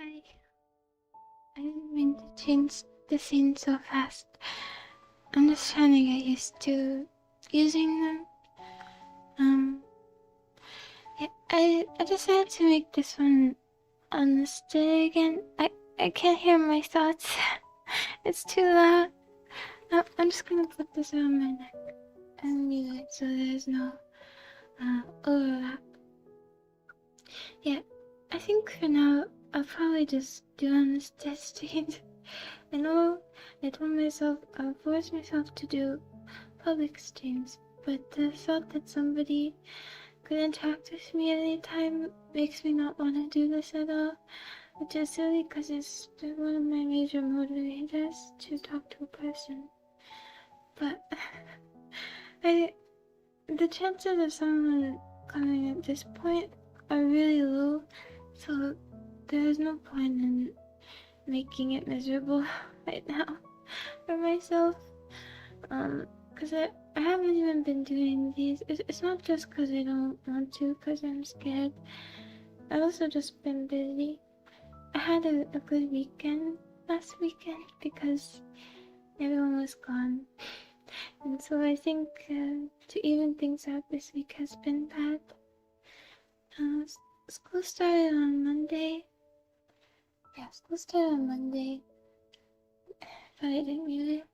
Hi. I didn't mean to change the scene so fast. I'm just trying to get used to using them. Yeah, I decided to make this one on the stay again. I can't hear my thoughts. It's too loud. I'm just gonna put this around my neck and mute it so there's no overlap. Yeah, I think for now I'll probably just do on this test stream. I know I told myself I'll force myself to do public streams, but the thought that somebody could interact with me at any time makes me not want to do this at all, which is silly because it's one of my major motivators to talk to a person. But the chances of someone coming at this point are really low, so there's no point in making it miserable right now for myself. Because I haven't even been doing these. It's not just because I don't want to, because I'm scared. I've also just been busy. I had a good weekend last weekend because everyone was gone. And so I think to even things out this week has been bad. School started on Monday. Yeah, school started on Monday. But I didn't mute it.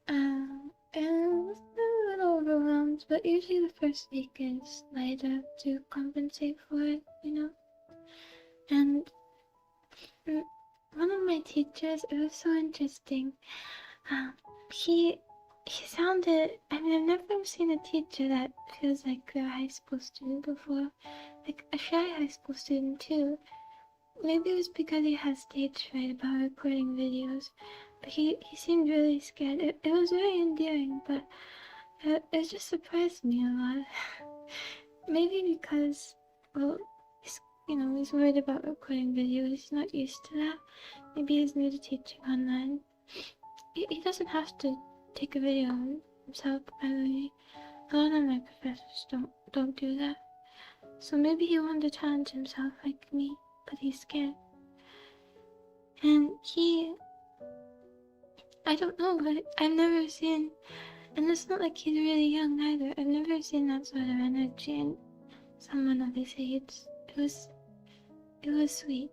And I was a little overwhelmed, but usually the first week is lighter to compensate for it, you know? And one of my teachers, it was so interesting. He sounded, I mean, I've never seen a teacher that feels like a high school student before. Like a shy high school student too. Maybe it was because he has stage fright about recording videos, but he seemed really scared. It was very endearing, but it just surprised me a lot. Maybe because, well, he's worried about recording videos. He's not used to that. Maybe he's new to teaching online. He doesn't have to take a video himself, by the way. A lot of my professors don't do that. So maybe he wanted to challenge himself like me, but he's scared. And I don't know, but I've never seen, and it's not like he's really young either. I've never seen that sort of energy in someone of his age. It was sweet.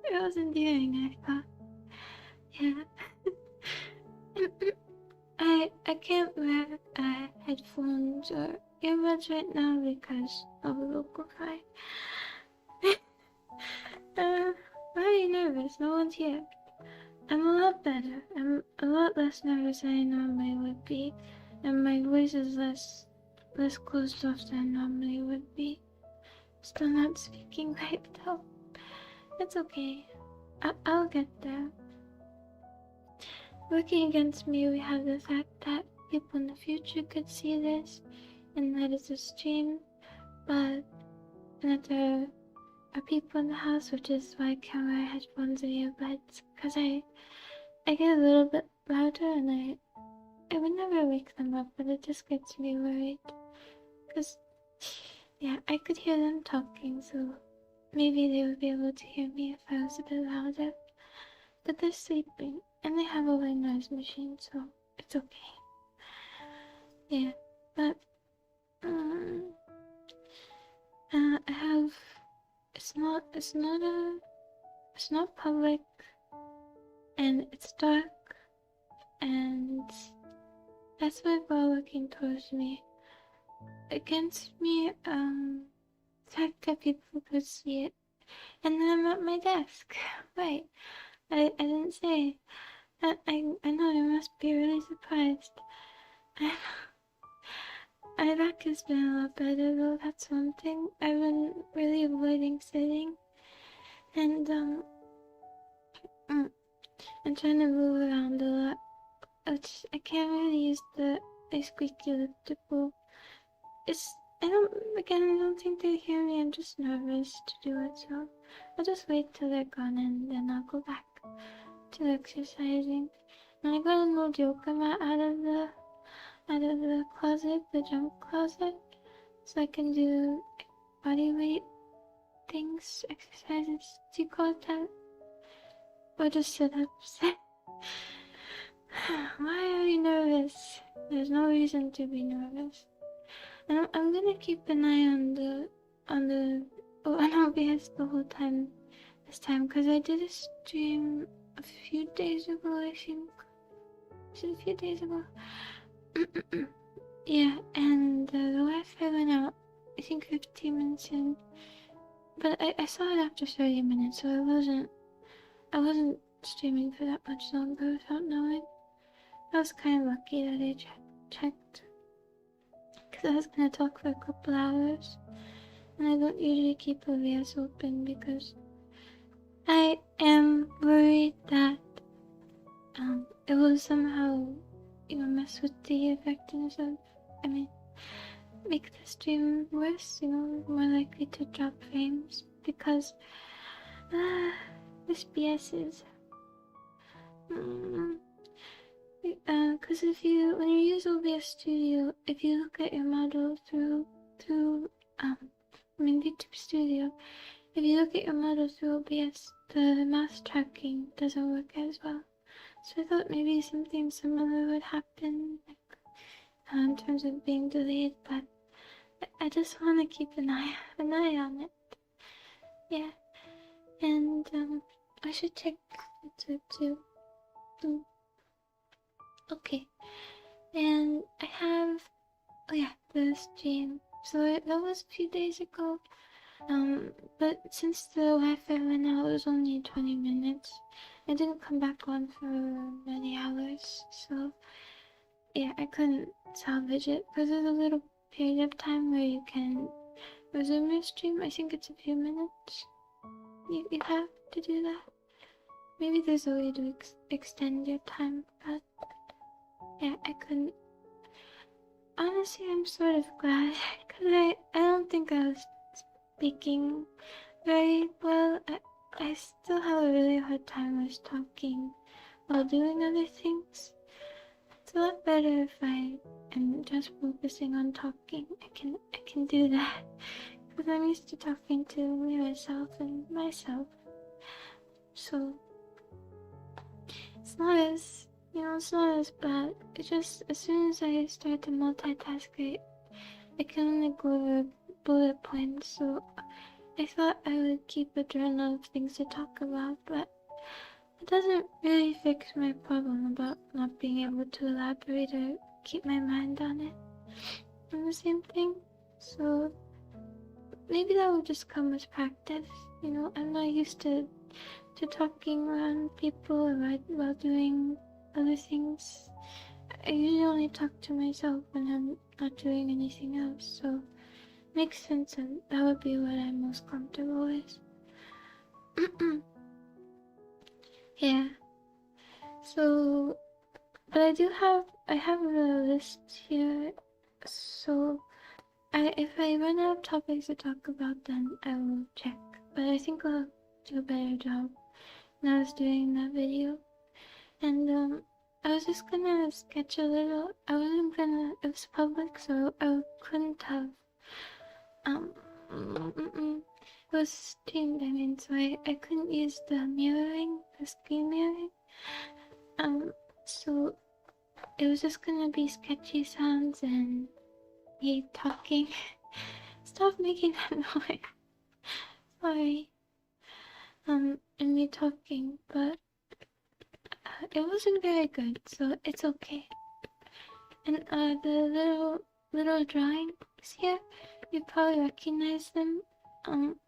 It was endearing, I thought. Yeah. I can't wear headphones or earbuds right now because of the local fire. Why are you nervous? No one's here. I'm a lot better. I'm a lot less nervous than I normally would be, and my voice is less closed off than I normally would be. Still not speaking right though. It's okay. I'll get there. Working against me, we have the fact that people in the future could see this, and that it's a stream, but that there are people in the house, which is why I can't wear headphones or earbuds, because I get a little bit louder, and I would never wake them up, but it just gets me worried, because, yeah, I could hear them talking, so maybe they would be able to hear me if I was a bit louder, but they're sleeping. And they have a white noise machine, so it's okay. Yeah, but I have. It's not public, and it's dark, and that's my ball looking towards me. Against me, the fact that people could see it, and then I'm at my desk. Right. I didn't say. I know you must be really surprised. My back has been a lot better though, that's one thing. I've been really avoiding sitting. And I'm trying to move around a lot. Which I can't really use the squeaky elliptical. I don't think they hear me. I'm just nervous to do it, so I'll just wait till they're gone and then I'll go back to exercising. And I got an old yoga mat out of the closet, the junk closet, so I can do body weight things, exercises. Do you call it that? Or just sit-ups? Why are you nervous? There's no reason to be nervous. And I'm gonna keep an eye on OBS the whole time this time, because I did a stream a few days ago, I think. Was it a few days ago? Yeah, and the Wi-Fi went out, I think 15 minutes in. But I saw it after 30 minutes, so I wasn't streaming for that much longer without knowing. I was kind of lucky that I checked. Because I was gonna talk for a couple hours. And I don't usually keep OBS open because I am worried that it will somehow, mess with the effectiveness of, make the stream worse, more likely to drop frames because this BS is. Because when you use OBS Studio, if you look at your model through VTube Studio, if you look at your model through OBS, the mouse tracking doesn't work as well. So I thought maybe something similar would happen, in terms of being delayed, but I just want to keep an eye on it. Yeah, and I should check YouTube too. Okay, and I have, the stream. So that was a few days ago. But since the Wi-Fi went out, it was only 20 minutes. I didn't come back on for many hours, so yeah, I couldn't salvage it because there's a little period of time where you can resume your stream. I think it's a few minutes. You have to do that. Maybe there's a way to extend your time, but yeah, I couldn't. Honestly, I'm sort of glad because I don't think I was speaking very well. I still have a really hard time with talking while doing other things. It's a lot better if I am just focusing on talking. I can do that because I'm used to talking to myself and myself. So it's not as bad. It's just as soon as I start to multitask, I can only go over bullet points. So I thought I would keep a journal of things to talk about, but it doesn't really fix my problem about not being able to elaborate or keep my mind on it on the same thing. So maybe that will just come with practice. I'm not used to talking around people or while doing other things. I usually only talk to myself when I'm not doing anything else, so it makes sense, and that would be what I'm most comfortable with. Yeah. So, but I have a list here, so if I run out of topics to talk about, then I will check. But I think I'll do a better job when I was doing that video. And I was just gonna sketch a little. I wasn't gonna. It was public, so I couldn't have. It was streamed. So I couldn't use the screen mirroring. So it was just gonna be sketchy sounds and me talking. Stop making that noise. Sorry. And me talking, but it wasn't very good, so it's okay. And the little drawings here, you probably recognize them. I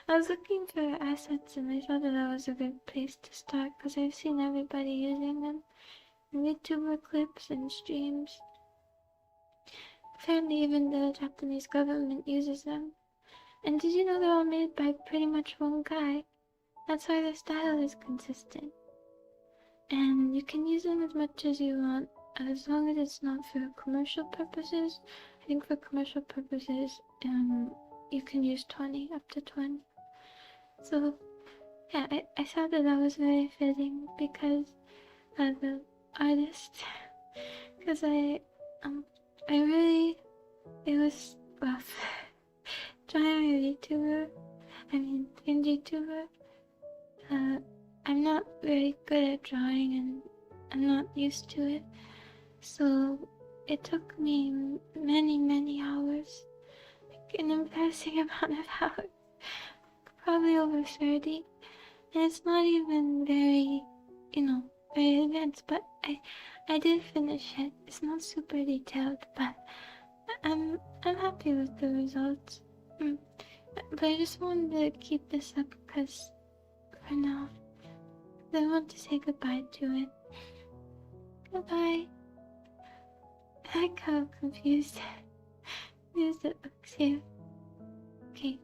was looking for assets, and I thought that was a good place to start because I've seen everybody using them in vtuber clips and streams. Apparently, even the Japanese government uses them. And did you know they're all made by pretty much one guy? That's why their style is consistent. And you can use them as much as you want, as long as it's not for commercial purposes. I think for commercial purposes, you can use 20, up to 20. So, yeah, I thought that was very fitting because the artist, because it was rough trying a vtuber. I mean, pngtuber. I'm not very good at drawing and I'm not used to it. So it took me many hours, like an embarrassing amount of hours, probably over 30. And it's not even very, very advanced, but I did finish it. It's not super detailed, but I'm happy with the results. But I just wanted to keep this up because for now, I want to say goodbye to it. Goodbye. I like how confused it looks here. Okay.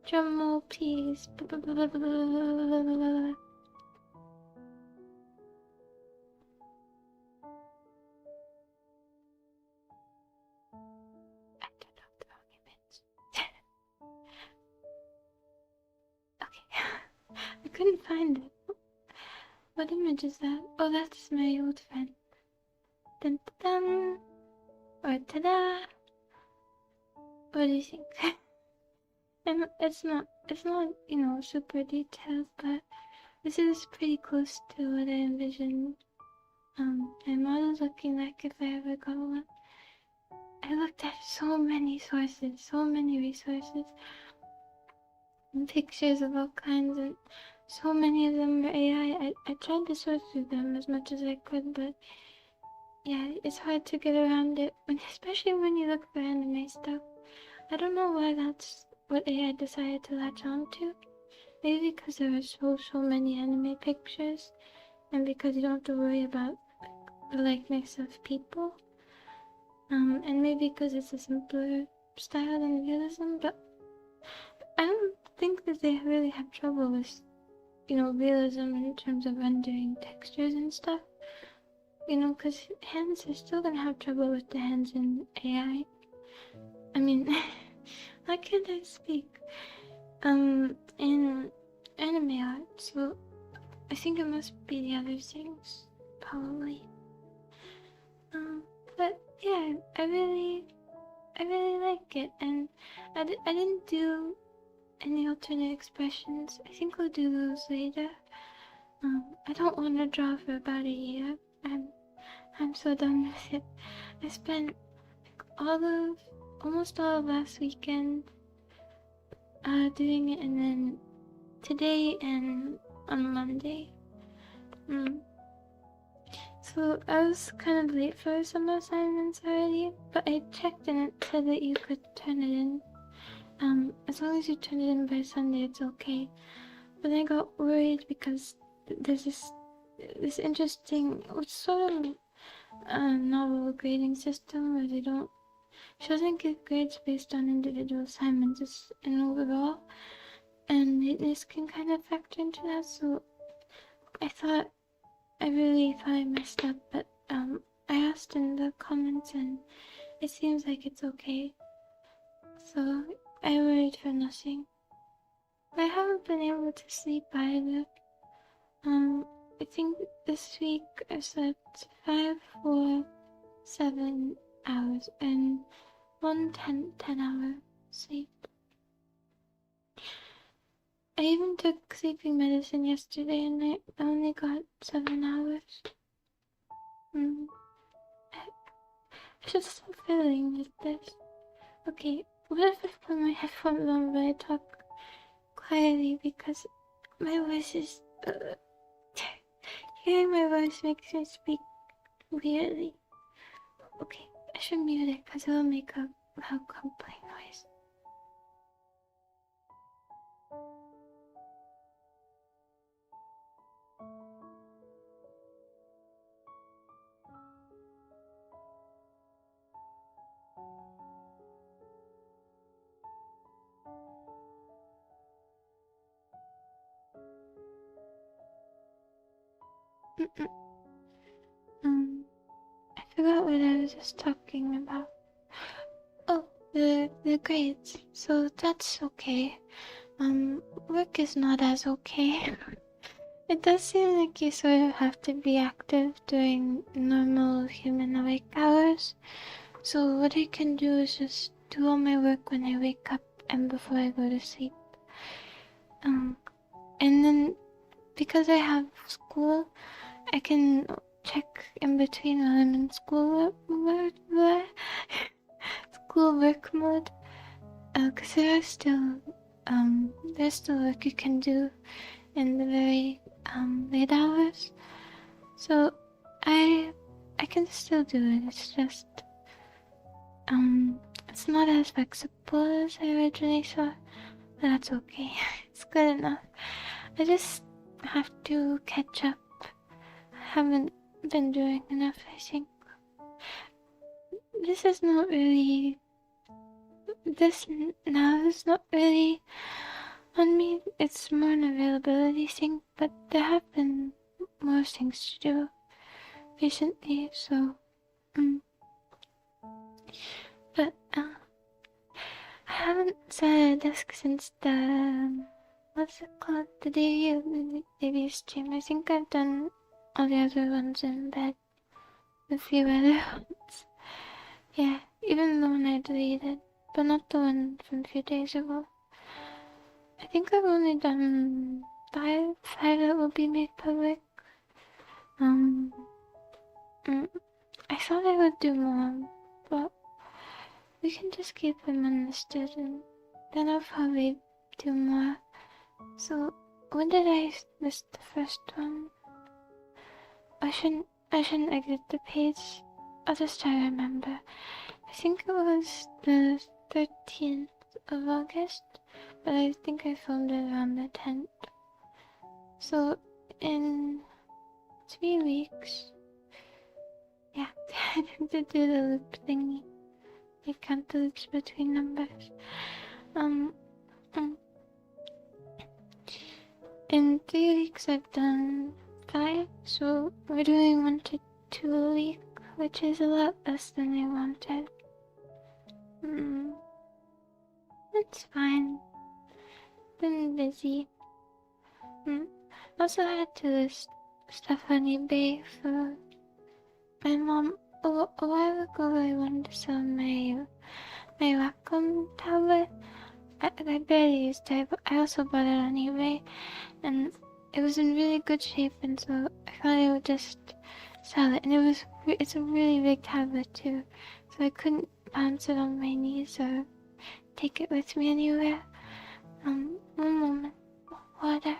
Drum roll, please. I don't know the wrong image. Okay. I couldn't find it. What image is that? Oh, that's my old friend. Dun dun dun. Or ta-da. What do you think? And it's not, super detailed, but this is pretty close to what I envisioned. My model's looking like if I ever got one. I looked at so many sources, so many resources, and pictures of all kinds, and so many of them were AI. I tried to sort through them as much as I could, but yeah, it's hard to get around it, especially when you look for anime stuff. I don't know why that's what AI decided to latch on to. Maybe because there are so many anime pictures, and because you don't have to worry about the likeness of people. And maybe because it's a simpler style than realism, but I don't think that they really have trouble with, realism in terms of rendering textures and stuff. Because hands are still gonna have trouble with the hands in AI. I mean, how can I speak? In anime art, so I think it must be the other things, probably. But yeah, I really like it, and I didn't do any alternate expressions. I think I'll do those later. I don't want to draw for about a year. I'm so done with it. I spent almost all of last weekend doing it, and then today and on Monday. So I was kind of late for some assignments already, but I checked and it said that you could turn it in. As long as you turn it in by Sunday, it's okay. But I got worried because there's this interesting, it's sort of novel grading system where she doesn't give grades based on individual assignments, it's an overall, and this can kind of factor into that. So I really thought I messed up, but I asked in the comments and it seems like it's okay. So I worried for nothing. I haven't been able to sleep either. I think this week I slept 5, 4, 7 hours and 10-hour sleep. I even took sleeping medicine yesterday and I only got 7 hours. I should stop feeling like this. Okay, what if I put my headphones on but I talk quietly because my voice is... hearing my voice makes me speak weirdly. Okay, I should mute it because it will make a loud crumpling noise. I forgot what I was just talking about. Oh, the grades. So that's okay. Work is not as okay. It does seem like you sort of have to be active during normal human awake hours. So what I can do is just do all my work when I wake up and before I go to sleep. And then because I have school, I can check in between while I'm in school mode. School work mode. Because there's still work you can do in the very late hours. So I can still do it. It's just it's not as flexible as I originally thought, but that's okay. It's good enough. I just have to catch up. I haven't been doing enough, I think. This is not really. This now is not really on me. It's more an availability thing, but there have been more things to do recently, so. But I haven't sat at a desk since the what's it called? The debut stream. I think I've done all the other ones in bed. A few other ones. Yeah, even the one I deleted, but not the one from a few days ago. I think I've only done five that will be made public. I thought I would do more, but we can just keep them unlisted and then I'll probably do more. So, when did I miss the first one? I shouldn't exit the page. I'll just try to remember. I think it was the 13th of August, but I think I filmed it around the 10th. So, in 3 weeks, yeah, I have to do the loop thingy. I count the loops between numbers. In 3 weeks I've done 5, so we're doing 1 to 2 a week, which is a lot less than I wanted. It's fine. Been busy. Also had to list stuff on eBay for my mom. A while ago I wanted to sell my Wacom tablet. I barely used it, but I also bought it on eBay, and it was in really good shape, and so I thought I would just sell it. And it's a really big tablet too, so I couldn't bounce it on my knees or take it with me anywhere. One moment. Water.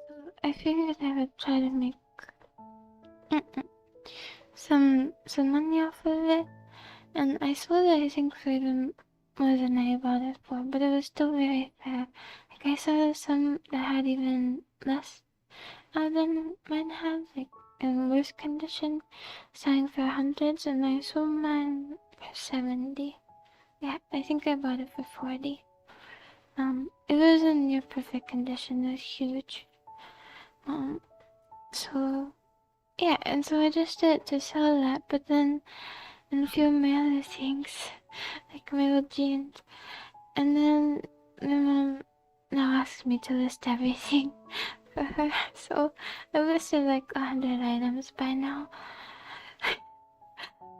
So I figured I would try to make some money off of it, and I sold it I think for even more than I bought it for, but it was still very fair. Like I saw some that had even less than mine had, like in worse condition, selling for hundreds, and I sold mine for 70. Yeah, I think I bought it for 40. It was in near perfect condition. It was huge. So yeah, and so I just did it to sell that, but then and a few of my other things, like my old jeans, and then my mom now asks me to list everything for her, so I've listed like 100 items by now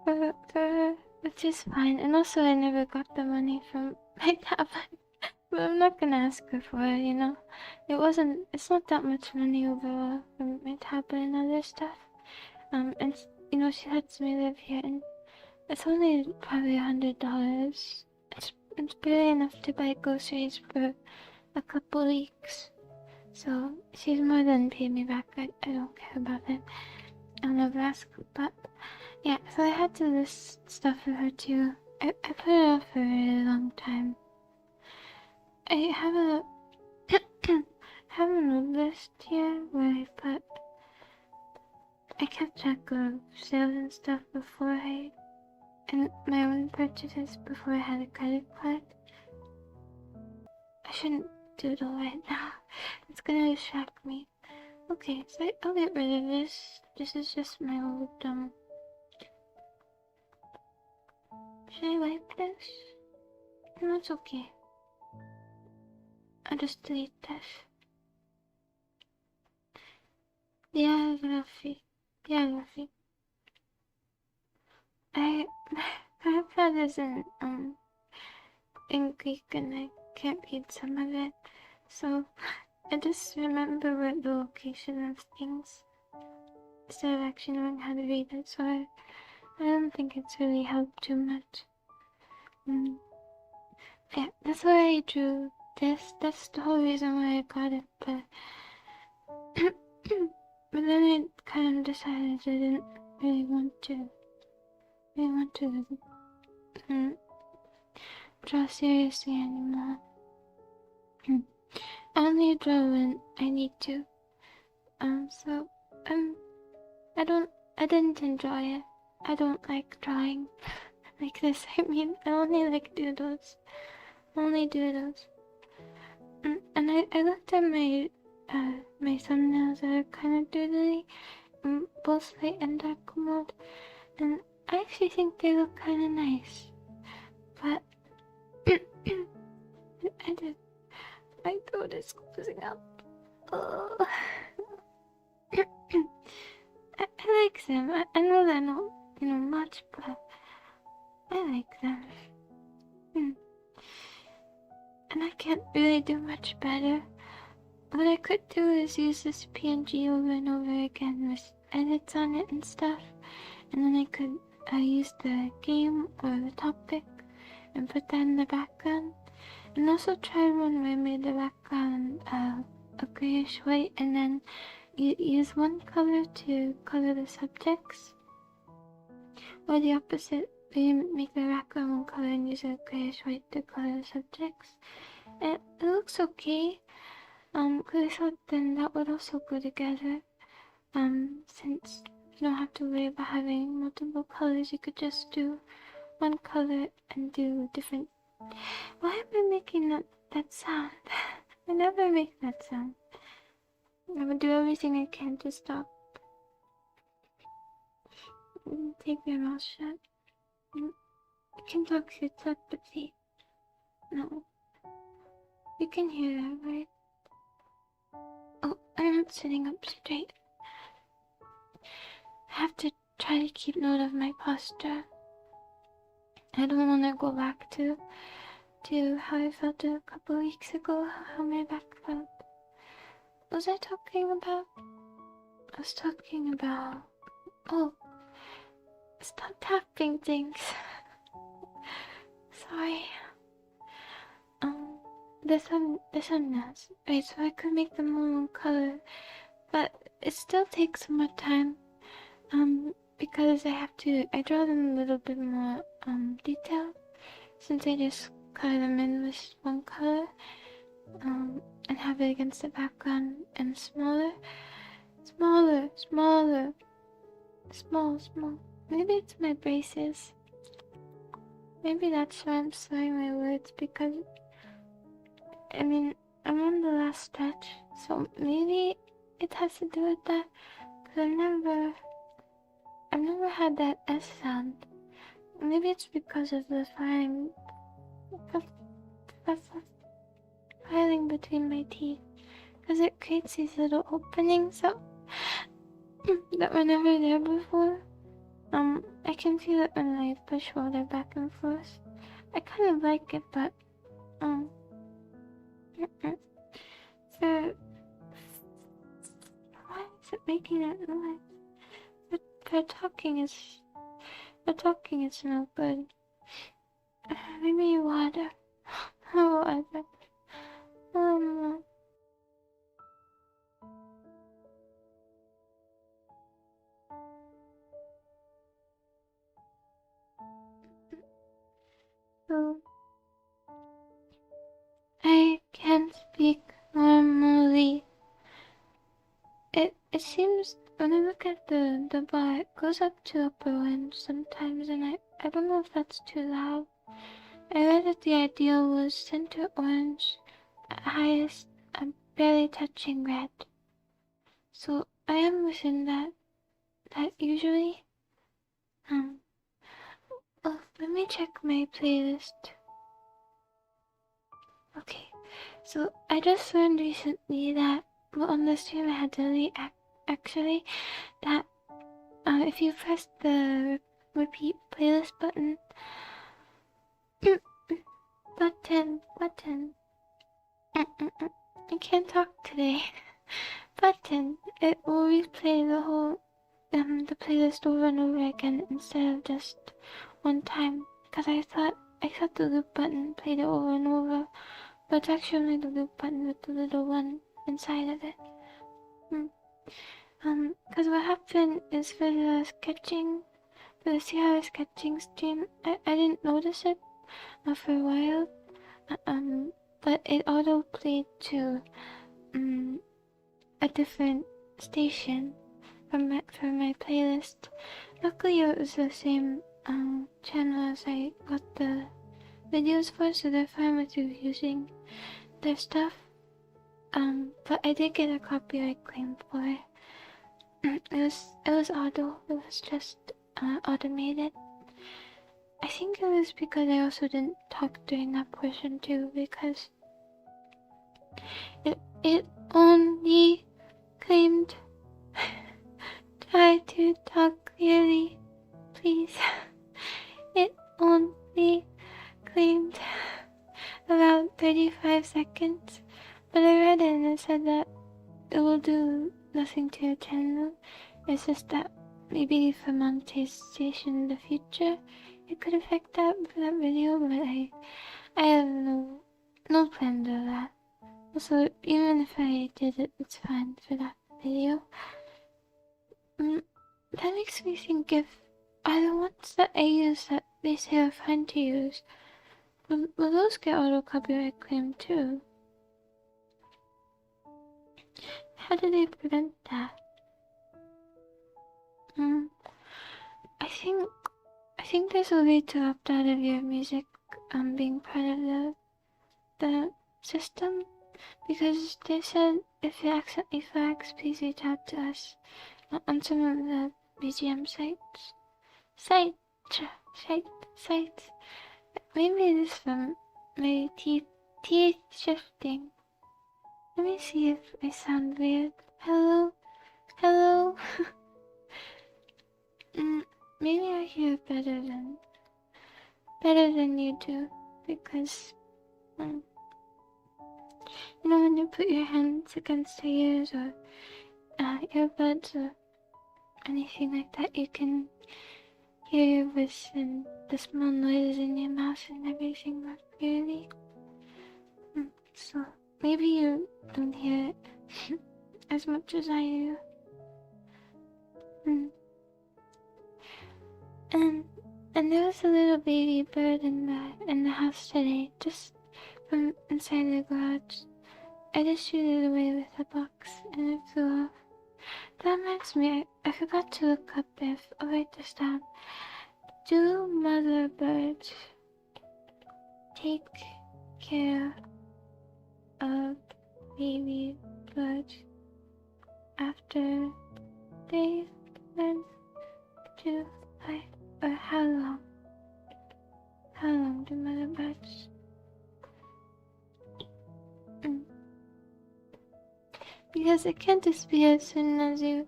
for her, which is fine. And also I never got the money from my tablet, but I'm not gonna ask her for it, you know. It's not that much money overall from my tablet and other stuff. And you know, she lets me live here, and it's only probably $100. It's barely enough to buy groceries for a couple weeks. So she's more than paid me back. I don't care about it. I'll never ask. But yeah, so I had to list stuff for her too. I put it off for a really long time. I have a have an old list here where I kept track of sales and stuff before I and my own purchases before I had a credit card. I shouldn't doodle right now. It's gonna distract me. Okay, so I'll get rid of this. This is just my old, Should I wipe this? No, it's okay. I'll just delete this. Biography. My iPad is in Greek and I can't read some of it, so I just remember what the location of things instead of actually knowing how to read it, so I don't think it's really helped too much. Yeah, that's why I drew this. That's the whole reason why I got it, but but then I kind of decided I didn't really want to draw seriously anymore. I only draw when I need to. So I didn't enjoy it. I don't like drawing like this. I mean, I only like doodles. Only doodles. And I looked at my my thumbnails that are kind of doodly, both light and dark mode, and I actually think they look kind of nice. But my throat is closing up. Oh. I like them. I know they're not, much, but I like them. And I can't really do much better. What I could do is use this PNG over and over again with edits on it and stuff. And then I could use the game or the topic and put that in the background. And also try one where I made the background a grayish white and then use one color to color the subjects. Or the opposite, where you make the background one color and use a grayish white to color the subjects. And it looks okay. Because I thought then that would also go together. Since you don't have to worry about having multiple colors, you could just do one color and do different. Why am I making that sound? I never make that sound. I would do everything I can to stop. Take your mouth shut. You can talk to telepathy. No. You can hear that, right? Oh, I'm not sitting up straight. I have to try to keep note of my posture. I don't want to go back to how I felt a couple weeks ago, how my back felt. What was I talking about? I was talking about... Oh, stop tapping things. Sorry. The thumbnails. Right, so I could make them all one color, but it still takes more time. Because I draw them a little bit more detailed, since I just color them in with one color, and have it against the background and smaller. Small. Maybe it's my braces. Maybe that's why I'm slurring my words, because I mean, I'm on the last stretch, so maybe it has to do with that, because I've never had that S sound. Maybe it's because of the filing between my teeth, because it creates these little openings that were never there before. I can feel it when I push water back and forth. I kind of like it, but why is it making that noise? The talking is no good. Maybe water. Water. So I can't speak normally. It seems when I look at the bar, it goes up to upper one sometimes, and I don't know if that's too loud. I read that the ideal was center orange, highest, barely touching red. So I am within that usually. Oh, let me check my playlist. Okay, so I just learned recently that, well, on the stream I had to delete actually, that if you press the repeat playlist button, button, I can't talk today. Button, it will replay the whole, the playlist over and over again instead of just one time. Because I thought the loop button played it over and over, but it's actually only the loop button with the little one inside of it. Because what happened is for the CR sketching stream, I didn't notice it for a while, but it auto played to a different station from my playlist. Luckily it was the same channel as I got the videos for, so they're fine with you using their stuff. But I did get a copyright claim for it. It was auto. It was just automated. I think it was because I also didn't talk during that portion too, because it only claimed try to talk clearly, please. It only claimed about 35 seconds, but I read it and it said that it will do nothing to your channel. It's just that maybe for monetization in the future it could affect that for that video, but I have no plan to that. Also, even if I did it, it's fine for that video. That makes me think, if are the ones that I use that they say are fine to use, will those get auto copyright claimed too? How do they prevent that? I think there's a way to opt out of your music being part of the system, because they said if you accidentally flags, please reach out to us on some of the BGM sites. Maybe it is from my teeth shifting. Let me see if I sound weird. Hello? Maybe I hear better than you do, because you know, when you put your hands against your ears or earbuds or anything like that, you can hear your voice and the small noises in your mouth and everything more clearly. So maybe you don't hear it as much as I do. And there was a little baby bird in the house today, just from inside the garage. I just shoot it away with a box and it flew off. That reminds me, I forgot to look up if, I'll write this down. Do mother birds take care of baby birds after they learn to fly? Or how long? How long do mother birds? Because it can't just be as soon as you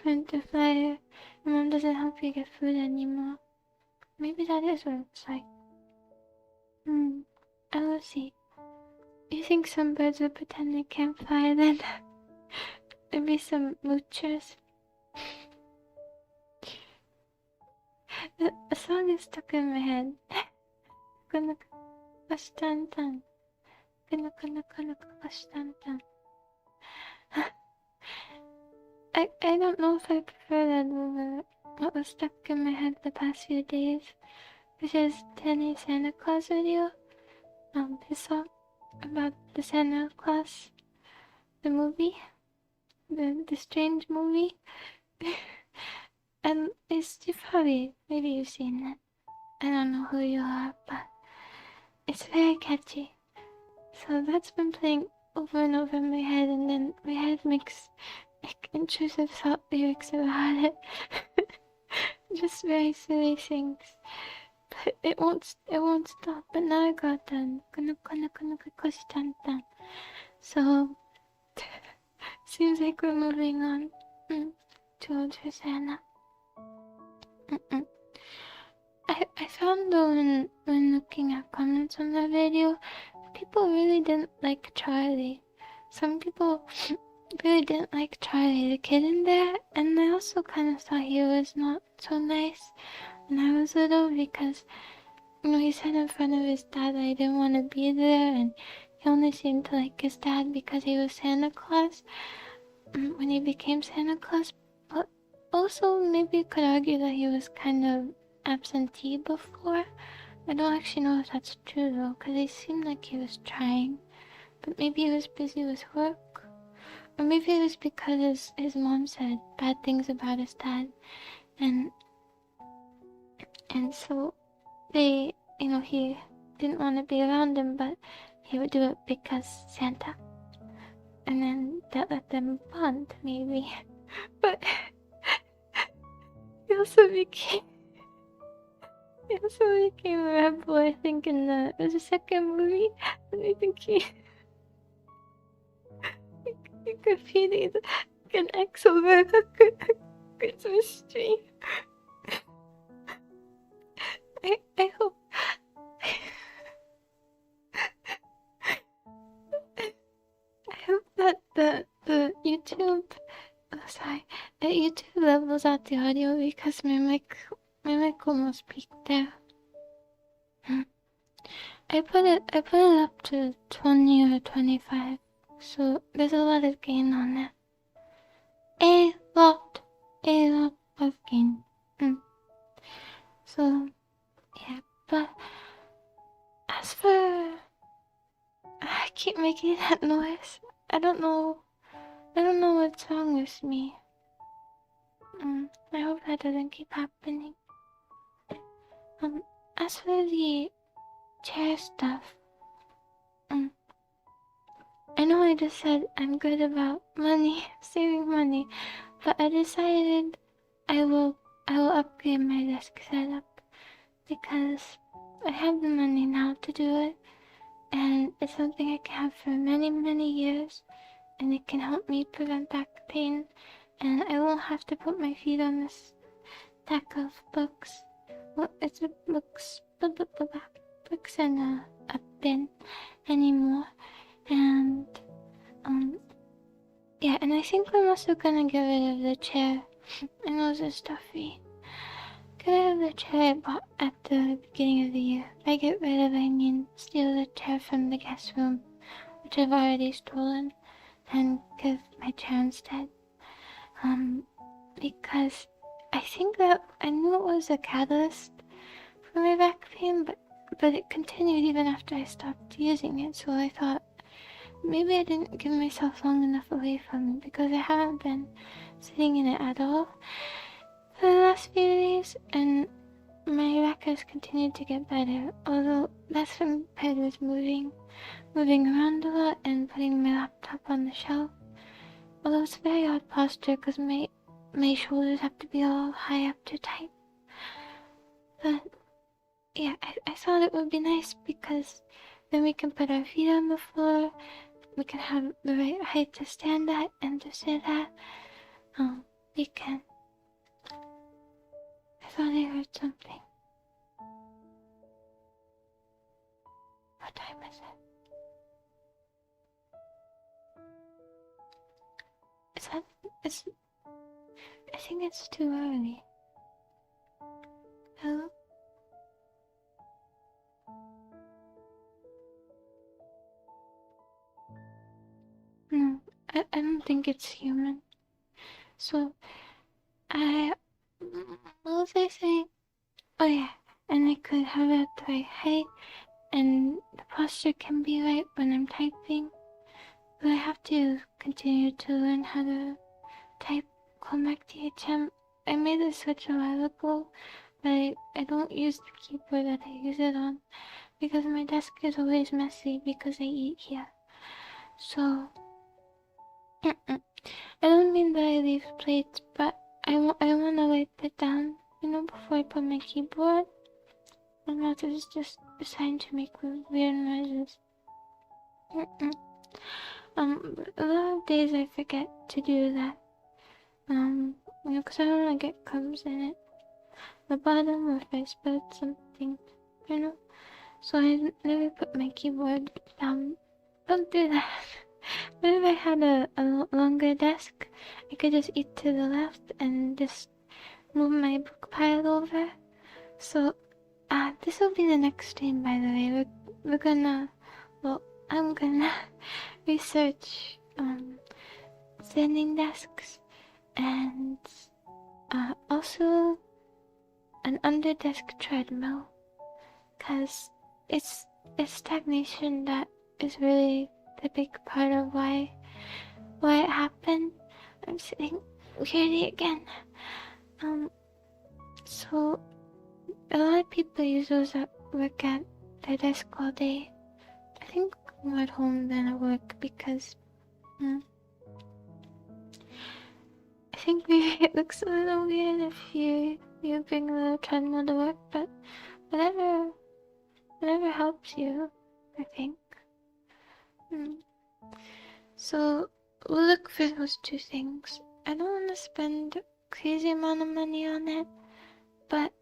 learn to fly, your mom doesn't help you get food anymore. Maybe that is what it's like. I will see. You think some birds will pretend they can't fly then? Maybe some moochers. A song is stuck in my head. I don't know if I prefer that over what was stuck in my head the past few days, which is Tenny Santa Claus video. His song about the Santa Claus, the movie, the strange movie. And it's maybe you've seen it. I don't know who you are, but it's very catchy. So that's been playing over and over in my head, and then my head makes like intrusive thought lyrics about it. Just very silly things. But it won't stop. But now I got done. So seems like we're moving on to Hosanna. I found though when looking at comments on that video, people really didn't like Charlie. Some people really didn't like Charlie, the kid in there, and I also kind of thought he was not so nice when I was little because, you know, he said in front of his dad that he didn't want to be there, and he only seemed to like his dad because he was Santa Claus when he became Santa Claus. But also, maybe you could argue that he was kind of absentee before. I don't actually know if that's true though, because he seemed like he was trying, but maybe he was busy with work. Or maybe it was because his mom said bad things about his dad, and so they, you know, he didn't want to be around him, but he would do it because Santa. And then that let them bond, maybe. But he also became a rebel, I think, in the second movie. And I think he graffitied an X over a Christmas tree. I hope that the YouTube levels out the audio because my mic almost peaked there. I put it up to 20 or 25, so there's a lot of gain on it. A lot of gain. So yeah, but as for, I keep making that noise. I don't know what's wrong with me. I hope that doesn't keep happening. As for the chair stuff, I know I just said I'm good about money, saving money, but I decided I will upgrade my desk setup because I have the money now to do it, and it's something I can have for many years, and it can help me prevent back pain, and I won't have to put my feet on this stack of books. Well, it's books in a bin anymore, and yeah, and I think I'm also gonna get rid of the chair. I know it's stuffy. Get rid of the chair I bought at the beginning of the year. By get rid of, I mean steal the chair from the guest room, which I've already stolen, and give my chair instead. Because I think that I knew it was a catalyst for my back pain, but it continued even after I stopped using it, so I thought maybe I didn't give myself long enough away from it, because I haven't been sitting in it at all for the last few days, and my back has continued to get better, although that's been paired with moving around a lot and putting my laptop on the shelf. Although it's very odd posture because my shoulders have to be all high up to type. But yeah, I thought it would be nice because then we can put our feet on the floor, we can have the right height to stand at and to sit at. We can. I thought I heard something. What time is it? I think it's too early. Hello? No, I don't think it's human. So, what was I saying? Oh yeah, and I could have it at the right height, and the posture can be right when I'm typing. But I have to continue to learn how to type correct THM. I made a switch a while ago, but I don't use the keyboard that I use it on because my desk is always messy because I eat here. So, I don't mean that I leave plates, but I want to wipe it down, before I put my keyboard. My mouth is just designed to make weird noises. A lot of days I forget to do that. Because I don't want to get crumbs in it. The bottom, or if I spilled something, So I never put my keyboard down. Don't do that. But if I had a longer desk, I could just eat to the left and just move my book pile over. So, this will be the next stream, by the way. I'm gonna research, standing desks and, also an under-desk treadmill. Cause it's stagnation that is really the big part of why it happened. I'm sitting weirdly again. So a lot of people use those that work at their desk all day. I think more at home than at work because I think maybe it looks a little weird if you bring the treadmill to work, but whatever helps you, I think. So we'll look for those two things. I don't want to spend a crazy amount of money on it, but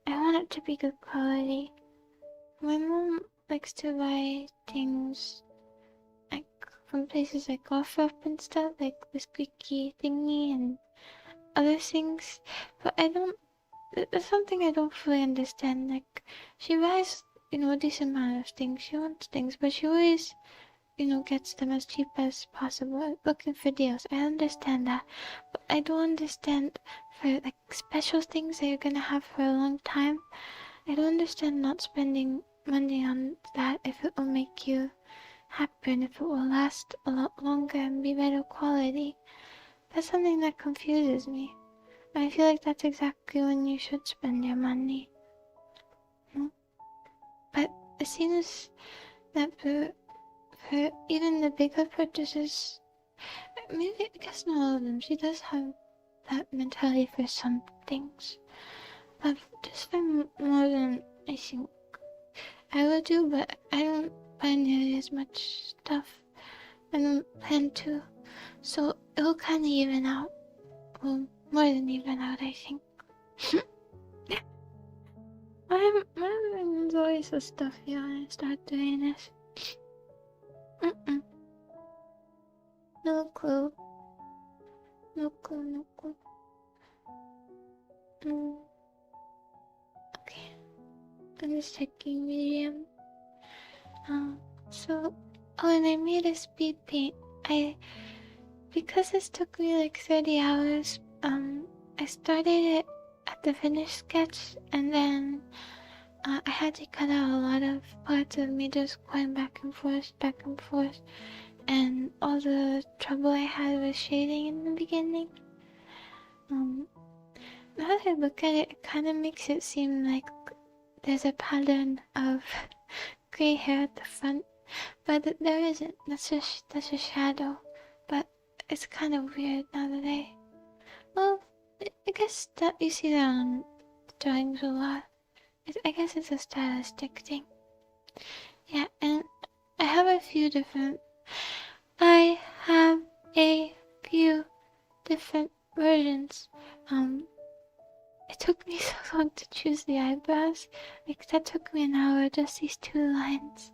I want it to be good quality. My mom likes to buy things like from places like OfferUp and stuff, like the squeaky thingy and other things, but it's something I don't fully understand. Like, she buys, a decent amount of things. She wants things, but she always, gets them as cheap as possible, looking for deals. I understand that, but I don't understand for, like, special things that you're gonna have for a long time. I don't understand not spending money on that if it will make you happy and if it will last a lot longer and be better quality. That's something that confuses me. I feel like that's exactly when you should spend your money. But it seems that for even the bigger purchases, maybe, I guess not all of them, she does have that mentality for some things. But just for more than I think I will do, but I don't buy nearly as much stuff. I don't plan to. So it'll kind of even out. Well, more than even out, I think. My mind's always so stuffy when I start doing this. No clue. Okay. I'm just checking medium. And I made a speed paint. Because this took me like 30 hours, I started it at the finished sketch, and then I had to cut out a lot of parts of me just going back and forth, and all the trouble I had with shading in the beginning. Now that I look at it, it kind of makes it seem like there's a pattern of gray hair at the front, but there isn't. That's a shadow. But it's kind of weird now that I guess that you see that on drawings a lot. I guess it's a stylistic thing. Yeah, and I have a few different versions. It took me so long to choose the eyebrows. Like, that took me an hour, just these two lines.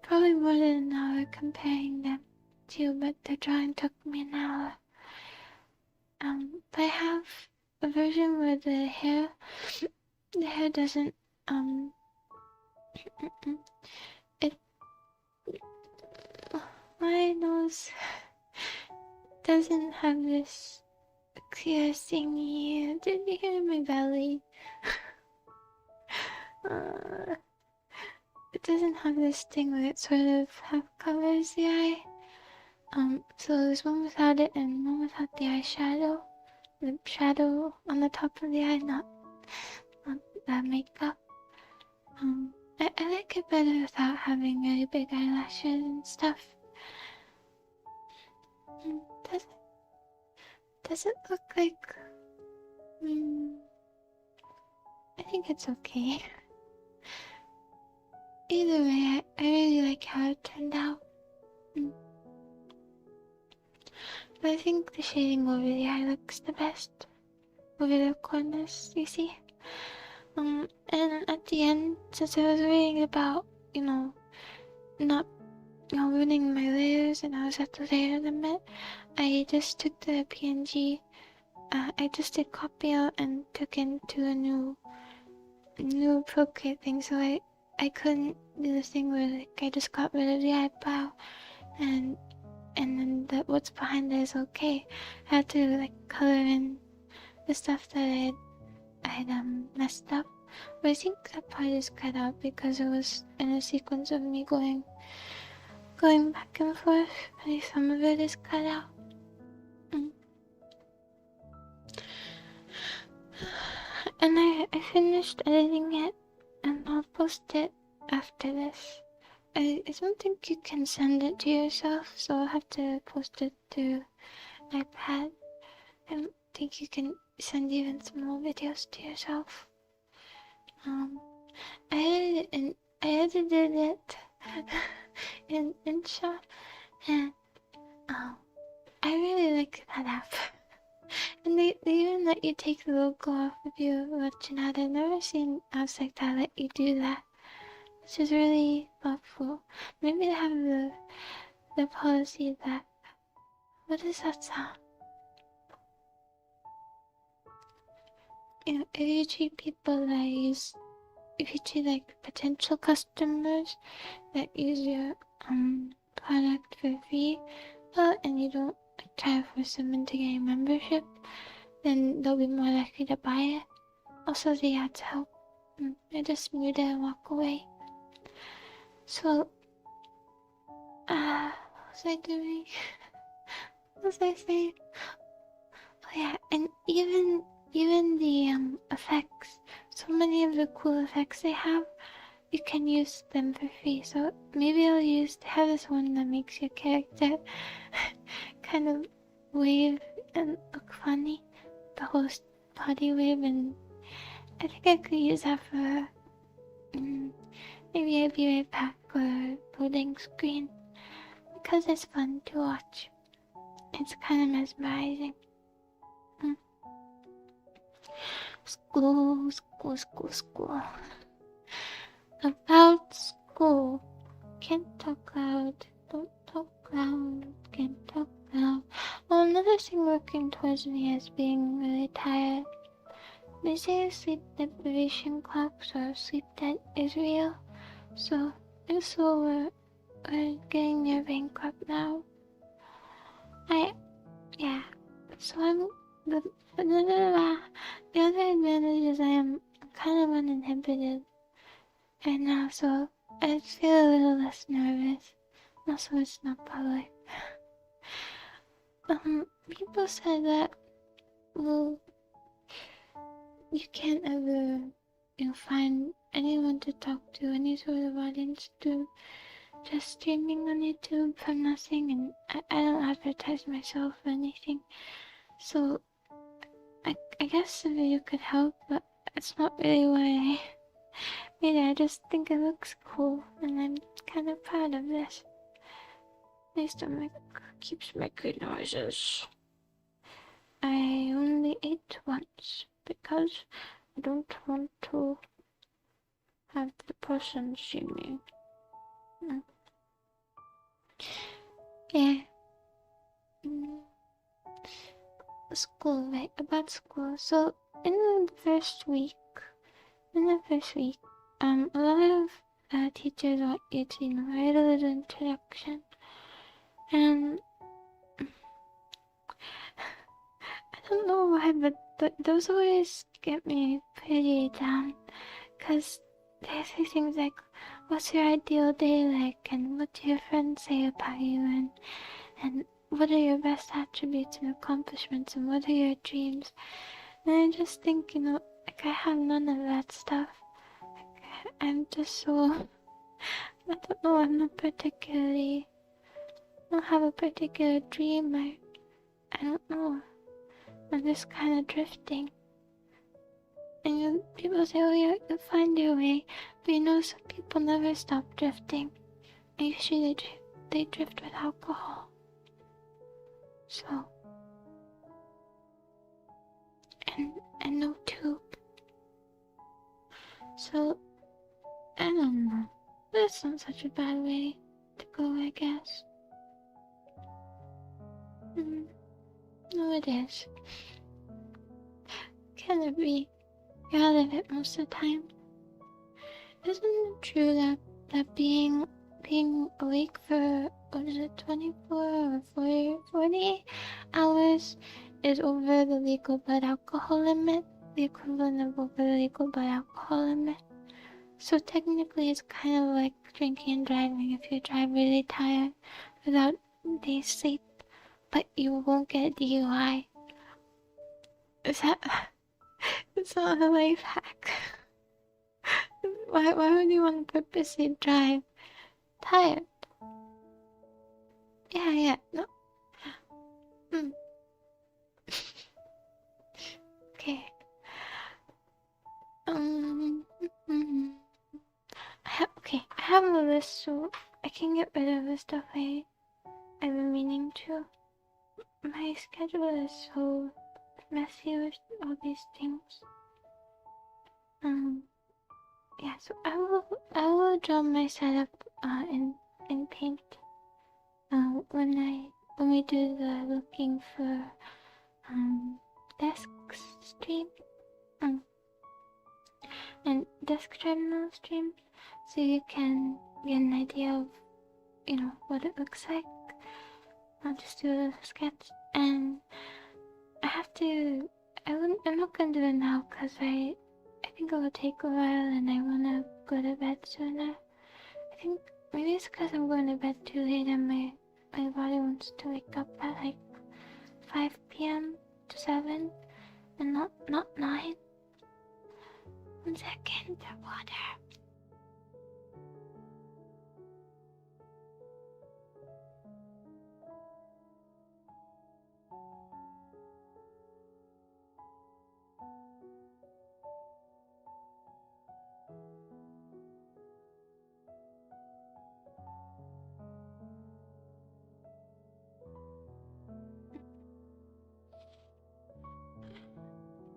Probably more than an hour comparing them to, but the drawing took me an hour. But I have a version where the hair doesn't, my nose doesn't have this clear thingy. Did you hear my belly? It doesn't have this thing where it sort of half covers the eye. So there's one without it and one without the eyeshadow. lip shadow on the top of the eye, not the makeup. I like it better without having really big eyelashes and stuff. Does it look like... I think it's okay. Either way, I really like how it turned out. But I think the shading over the eye looks the best. Over the corners, you see? And at the end, since I was worrying about, not, ruining my layers and I was at the layer limit, I just took the PNG, I just did copy out and took into a new Procreate thing, so I couldn't do the thing where, like, I just got rid of the eyebrow, and then what's behind it is okay. I had to, like, color in the stuff that I'd messed up. But I think that part is cut out because it was in a sequence of me going back and forth. Maybe some of it is cut out. And I finished editing it, and I'll post it after this. I don't think you can send it to yourself, so I'll have to post it to iPad. I don't think you can send even small videos to yourself. I edited it in InShot, and I really like that app. And they even let you take the logo off if you watch an ad. I've never seen apps like that let you do that, which is really thoughtful. Maybe they have the policy that... What is that sound? If you treat people if you treat like potential customers that use your product for free, and you don't try to force them into getting membership, then they'll be more likely to buy it. Also, the ads help. I just mute it and walk away. So, what was I doing? What was I saying? Oh yeah, and even the effects. So many of the cool effects they have, you can use them for free. So maybe I'll have this one that makes your character kind of wave and look funny. The whole body wave, and I think I could use that for maybe a be right back or loading screen, because it's fun to watch. It's kind of mesmerizing. School. About school. Can't talk loud. Don't talk loud. Can't talk loud. Well, another thing working towards me is being really tired. They say sleep deprivation clocks or sleep debt is real. So we're getting near bankrupt now. So the other advantage is I am kind of uninhibited right now, so I feel a little less nervous. Also, it's not public. People said that, well, you can't ever, find anyone to talk to, any sort of audience to just streaming on YouTube for nothing, and I don't advertise myself or anything. So, I guess the video could help, but it's not really what I made it. I just think it looks cool, and I'm kind of proud of this. My stomach keeps making noises. I only ate once because I don't want to have the person see me. Yeah. School, right? About school. So in the first week, a lot of teachers want you to write a little introduction, and I don't know why, but those always get me pretty down, cause they say things like, "What's your ideal day like?" and "What do your friends say about you?" and what are your best attributes and accomplishments, and what are your dreams? And I just think, like I have none of that stuff. Like, I'm just so, I don't know, I don't have a particular dream. I don't know. I'm just kind of drifting. And people say, oh, you'll find your way. But some people never stop drifting. And usually they drift with alcohol. So, and no tube. So, I don't know. That's not such a bad way to go, I guess. No, it is. Can it be? You're out of it most of the time. Isn't it true that being awake for, 24 or 40 hours is over the legal blood alcohol limit? The equivalent of over the legal blood alcohol limit. So technically it's kind of like drinking and driving if you drive really tired without day sleep, but you won't get DUI. It's not a life hack. Why would you want to purposely drive tired? Yeah, no. Okay. I have a list, so I can get rid of the stuff I've been meaning to. My schedule is so messy with all these things. Yeah, so I will draw my setup in Paint. When we do the looking for desk stream, and desk terminal stream, so you can get an idea of what it looks like. I'll just do a sketch, and I'm not gonna do it now because I think it will take a while and I wanna go to bed sooner. I think maybe it's because I'm going to bed too late and my body wants to wake up at like 5 p.m. to 7 and not 9. 1 second, water.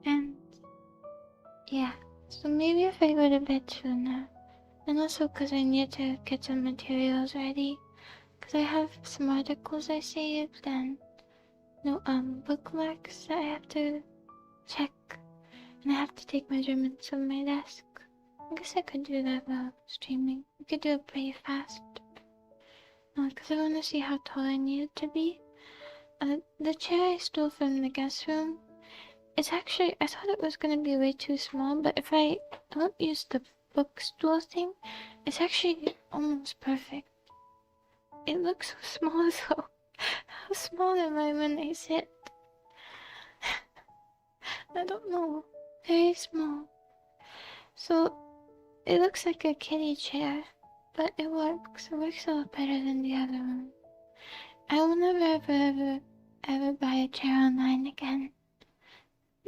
And yeah, so maybe if I go to bed sooner, and also because I need to get some materials ready, because I have some articles I saved and bookmarks that I have to check, and I have to take measurements of my desk. I guess I could do that while streaming. I could do it pretty fast. Because I want to see how tall I need it to be. The chair I stole from the guest room, it's actually, I thought it was going to be way too small, but if I don't use the bookstool thing, it's actually almost perfect. It looks so small though. How small am I when I sit? I don't know. Very small. So, it looks like a kiddie chair, but it works. It works a lot better than the other one. I will never ever buy a chair online again.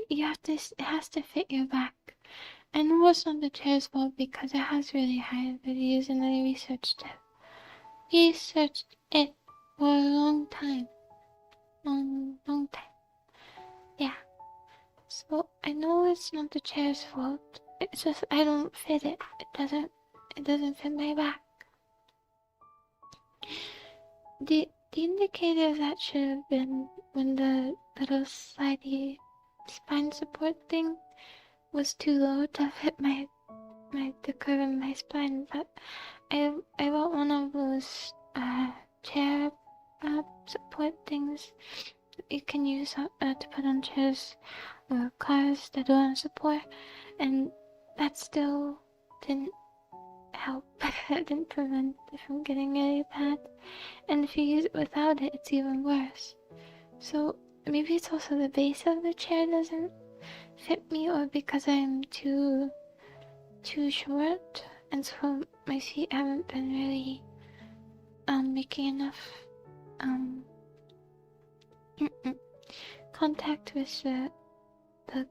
It has to fit your back. I know it's not the chair's fault because it has really high reviews and I researched it for a long time. Long time. Yeah. So I know it's not the chair's fault. It's just I don't fit it. It doesn't fit my back. The indicator that should have been when the little slidey spine support thing was too low to fit the curve of my spine, but I bought one of those chair support things you can use to put on chairs or cars that don't have support, and that still didn't help. That didn't prevent it from getting really bad. And if you use it without it, it's even worse. So maybe it's also the base of the chair doesn't fit me, or because I'm too short, and so my feet haven't been really making enough contact with the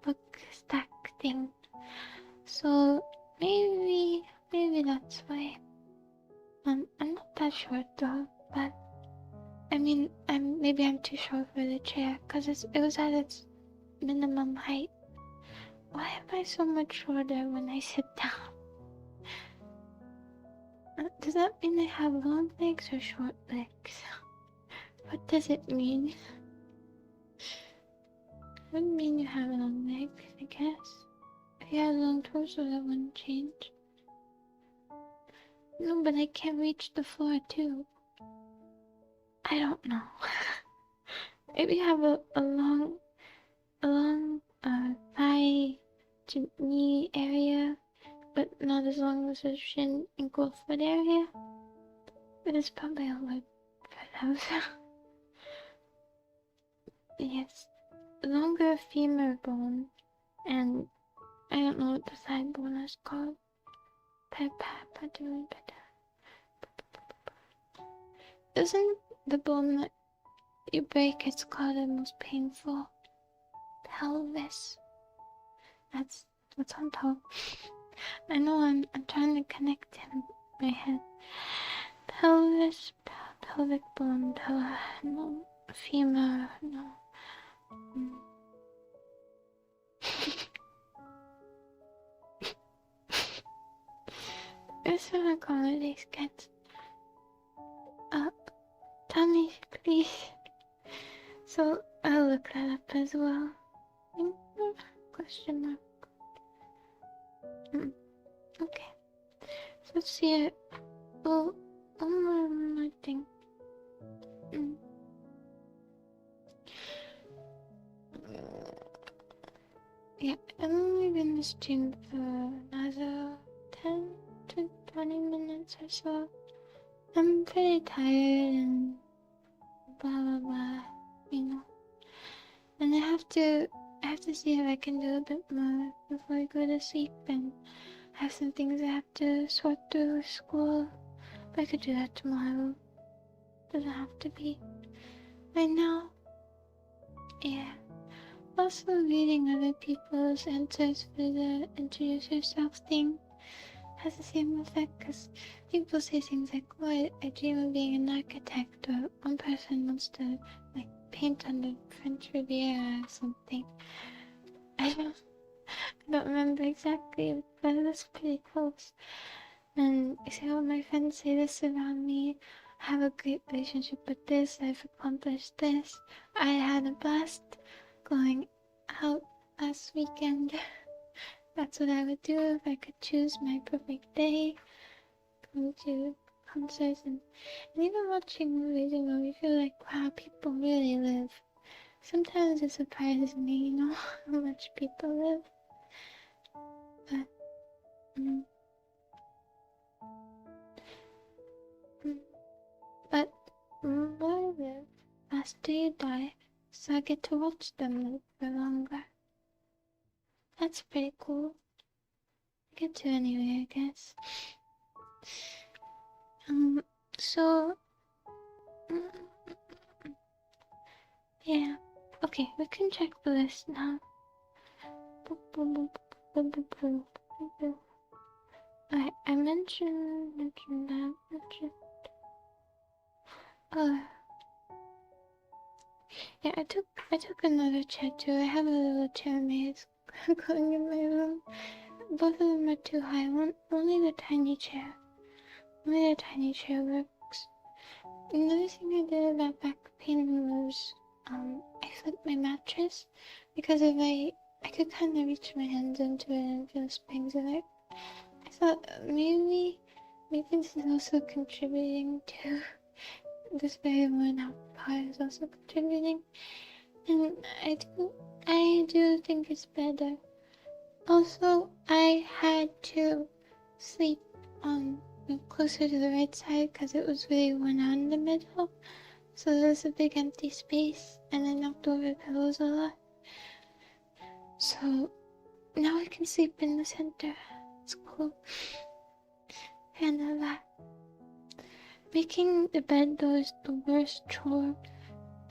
book stack thing. So maybe that's why. I'm not that short though, but I mean, maybe I'm too short for the chair because it was at its minimum height. Why am I so much shorter when I sit down? Does that mean I have long legs or short legs? What does it mean? It would mean you have long legs, I guess. If you had a long torso, that wouldn't change. No, but I can't reach the floor too. I don't know. Maybe you have a long thigh to knee area, but not as long as the shin ankle foot area. But it's probably a lot better. Yes, longer femur bone, and I don't know what the thigh bone is called. Isn't the bone that you break, it's called the most painful? Pelvis. That's what's on top. I know I'm trying to connect in my head. Pelvis, pelvic bone, no, femur, no. It's what I call it, these kids. Tell me, please. So I'll look that up as well. Question mark. Okay. So let's see it. Oh, one more thing. Yeah, I'm only gonna stream for another 10 to 20 minutes or so. I'm pretty tired and blah blah blah, you know. And I have to see if I can do a bit more before I go to sleep, and I have some things I have to sort through with school. But I could do that tomorrow. Doesn't have to be right now. Yeah. Also, reading other people's answers for the introduce yourself thing has the same effect, because people say things like, oh, I dream of being an architect, or one person wants to like paint on the French Riviera or something. I don't remember exactly, but that's pretty close. And I say, oh, my friends say this about me. I have a great relationship with this. I've accomplished this. I had a blast going out last weekend. That's what I would do if I could choose my perfect day. Going to concerts and even watching movies, you know, you feel like, wow, people really live. Sometimes it surprises me, you know, how much people live. But more live after you die, so I get to watch them live for longer. That's pretty cool. I get to anyway, I guess. So yeah. Okay, we can check the list now. I mentioned that. Yeah, I took another chair too. I have a little chair maze going in my room. Both of them are too high. Only the tiny chair works. Another thing I did about back pain was I flipped my mattress, because if I could kind of reach my hands into it and feel springs of it. I thought maybe this is also contributing to this very worn out part is also contributing, and I do think it's better. Also, I had to sleep on closer to the right side because it was really worn out in the middle. So there's a big empty space, and I knocked over pillows a lot. So now I can sleep in the center. It's cool. And that. Making the bed though is the worst chore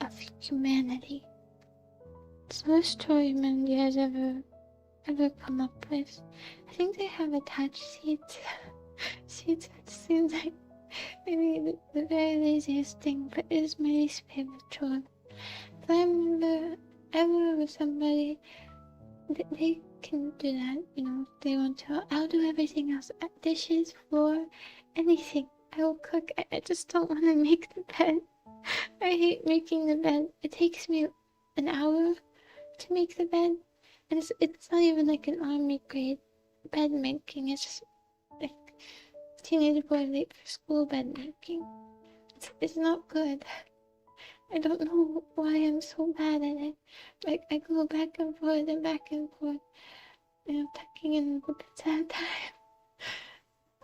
of humanity. It's the worst chore humanity has ever come up with. I think they have attached seats. Seats, it seems like maybe the very laziest thing, but it is my least favorite chore. If I remember ever with somebody, they can do that, you know, if they want to. I'll do everything else. Dishes, floor, anything. I will cook. I just don't want to make the bed. I hate making the bed. It takes me an hour to make the bed. And it's not even like an army grade bed making. It's just like teenage boy late for school bed making. It's not good. I don't know why I'm so bad at it. Like I go back and forth, you know, tucking in the bits at a time.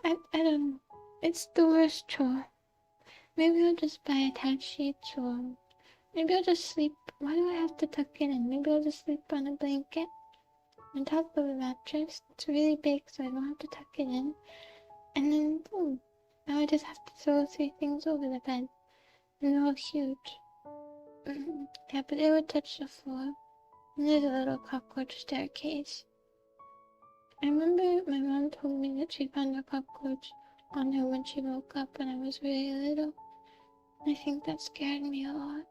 I don't know. It's the worst chore. Maybe I'll just buy attached sheets, or maybe I'll just sleep. Why do I have to tuck it in? Maybe I'll just sleep on a blanket on top of a mattress. It's really big, so I don't have to tuck it in. And then boom. Now I just have to throw 3 things over the bed. And they're all huge. Yeah, but it would touch the floor. And there's a little cockroach staircase. I remember my mom told me that she found a cockroach on her when she woke up when I was really little. I think that scared me a lot.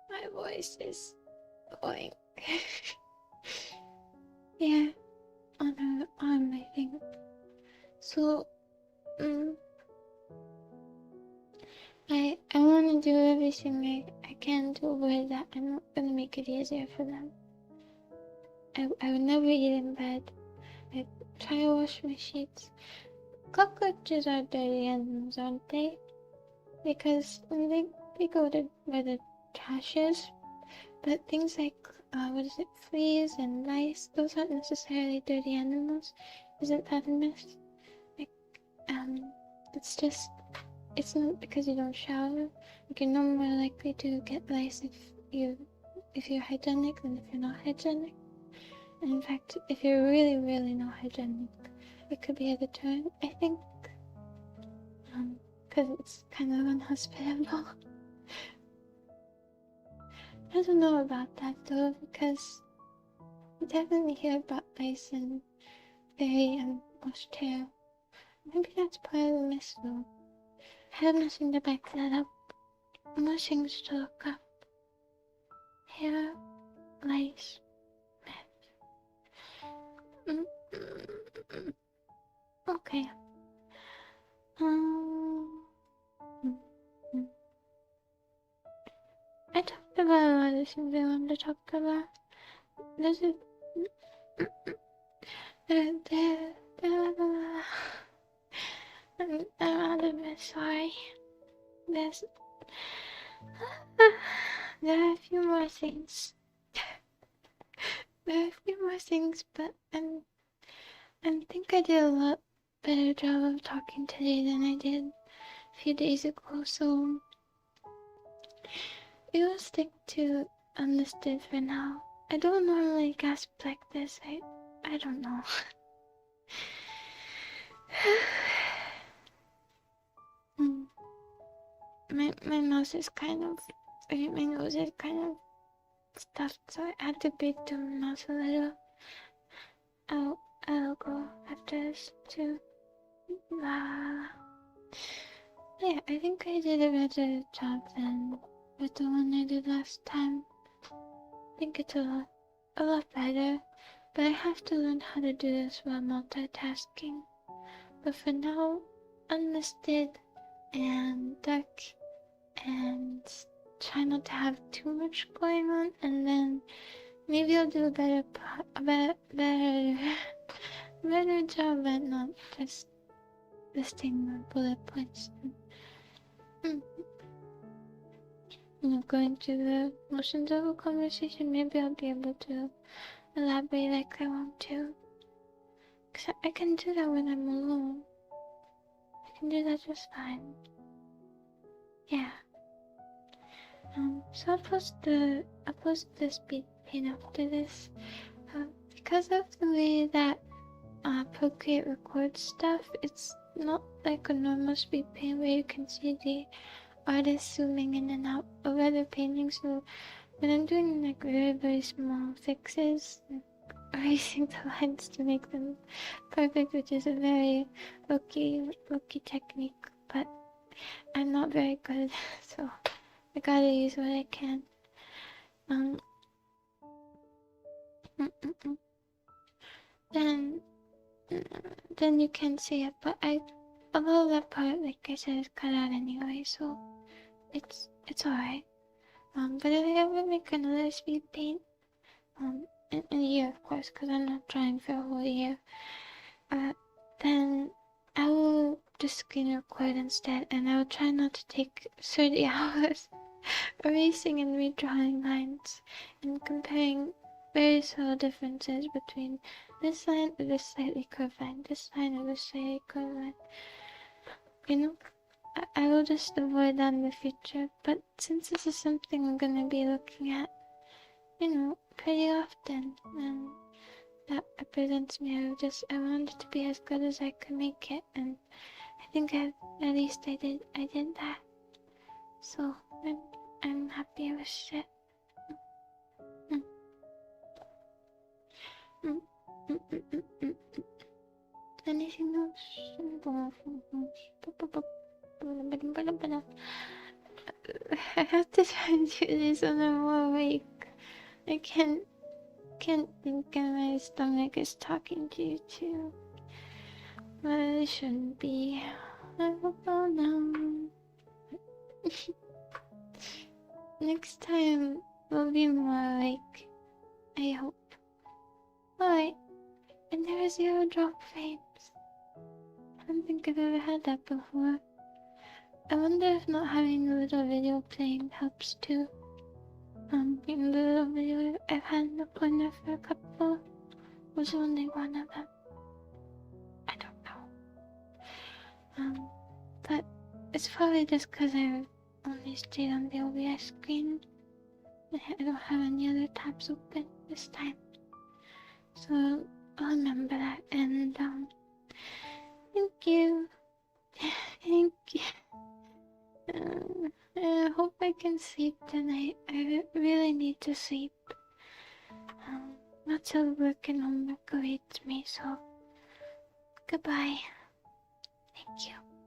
My voice is going. Yeah, on her arm, I think. So, I want to do everything I can to avoid that. I'm not going to make it easier for them. I would never eat in bed. I try to wash my sheets. Cockroaches are dirty animals, aren't they? Because they go to where the trash is. But things like, fleas and lice, those aren't necessarily dirty animals. Isn't that a myth? Like, it's not because you don't shower. Like, you're no more likely to get lice if you're hygienic than if you're not hygienic. And in fact, if you're really, really not hygienic, it could be a deterrent, I think. Because it's kind of unhospitable. I don't know about that though, because you definitely hear about lice and very washed hair. Maybe that's part of the myth though. I have nothing to back that up. More things to look up. Hair, lice, myth. Okay. I talked about a lot of things I wanted to talk about. There's a... I'm out of it, sorry. There are a few more things. But I think I did a lot better job of talking today than I did a few days ago, so we will stick to unlisted for now. I don't normally gasp like this. I don't know. My nose is kind of stuffed, so I had to breathe through my mouth a little. I'll go after this too. Yeah, I think I did a better job than with the one I did last time. I think it's a lot better, but I have to learn how to do this while multitasking. But for now, unlisted and duck and try not to have too much going on, and then maybe I'll do a better job at not just listing the bullet points. You know, going through the motions of a conversation. Maybe I'll be able to elaborate like I want to. Cause I can do that when I'm alone. I can do that just fine. Yeah. So I'll post the speed paint after this. Because of the way that Procreate records stuff, it's not like a normal speed paint where you can see the artist zooming in and out of other paintings. So when I'm doing like very, very small fixes, erasing the lines to make them perfect, which is a very rookie technique, but I'm not very good, so I gotta use what I can. Then you can see it, but a lot of that part, like I said, is cut out anyway, so it's alright. But if I ever make another speed paint, in a year, of course, because I'm not trying for a whole year, then I will just screen record instead, and I will try not to take 30 hours erasing and redrawing lines and comparing very subtle differences between this line and this slightly curved line, this line and this slightly curved line. You know, I will just avoid that in the future, but since this is something I'm gonna be looking at, you know, pretty often, and that represents me, I wanted it to be as good as I could make it, and I think at least I did that. So I'm happy with it. Anything else? I have to try and do this when I'm more awake. I can't think, and my stomach is talking to you too. But it shouldn't be. I hope I'll know. Next time we'll be more awake. I hope. Alright. And there are 0 drop frames. I don't think I've ever had that before. I wonder if not having the little video playing helps too. The little video I've had in the corner for a couple was only one of them. I don't know. But it's probably just because I only stayed on the OBS screen. I don't have any other tabs open this time. So I'll remember that, and thank you. Thank you. I hope I can sleep tonight. I really need to sleep. Lots of work and homework awaits me, so goodbye. Thank you.